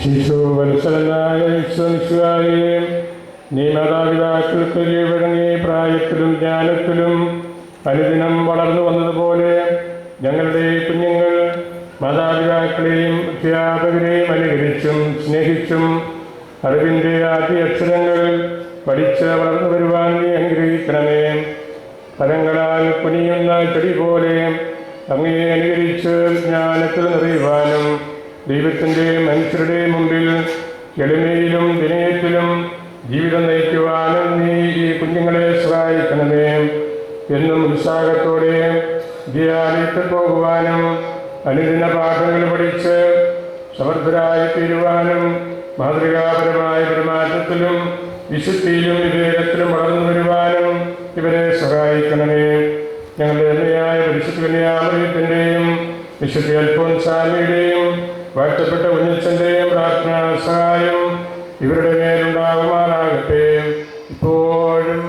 ശിശുവത്സലനായ ഈശ്വരൻ നീ മാതാപിതാക്കൾക്ക് കീഴ്വഴങ്ങി പ്രായത്തിലും ജ്ഞാനത്തിലും അനുദിനം വളർന്നു വന്നതുപോലെ ഞങ്ങളുടെ കുഞ്ഞുങ്ങൾ മാതാപിതാക്കളെയും അധ്യാപകരെയും അനുകരിച്ചും സ്നേഹിച്ചും അറിവിൻ്റെ ആദ്യ അക്ഷരങ്ങൾ പഠിച്ച് വളർന്നു വരുവാൻ നീ അനുഗ്രഹിക്കണമേ. ഫലങ്ങളാൽ കുനിയുന്ന ചെടി പോലെ അങ്ങയെ അനുകരിച്ച് ജ്ഞാനത്തിൽ നിറയുവാനും ദൈവത്തിൻ്റെ മനുഷ്യരുടെ മുമ്പിൽ എളിമയിലും വിനയത്തിലും ജീവിതം നയിക്കുവാനും നീ ഈ കുഞ്ഞുങ്ങളെ സഹായിക്കണമേ. എന്നും ഉത്സാഹത്തോടെ വിദ്യാലയത്തിൽ പോകുവാനും അനുദിന പാഠങ്ങൾ പഠിച്ച് സമർത്ഥരായി തീരുവാനും മാതൃകാപരമായ പെരുമാറ്റത്തിലും വിശുദ്ധിയിലും വിവേകത്തിലും വളർന്നു വരുവാനും ഇവരെ സഹായിക്കണമേ. ഞങ്ങളുടെ അമ്മയായ പരിശുദ്ധ കന്യാമറിയത്തിൻ്റെയും വിശുദ്ധ അൽഫോൻസാമിയുടെയും വാഴ്ത്തപ്പെട്ട കുഞ്ഞച്ചൻ്റെയും പ്രാർത്ഥനാ സഹായം ഇവരുടെ മേലുണ്ടാകുമാറാകട്ടെ, ഇപ്പോഴും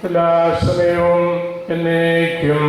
എല്ലാ സമയവും എന്നേക്കും.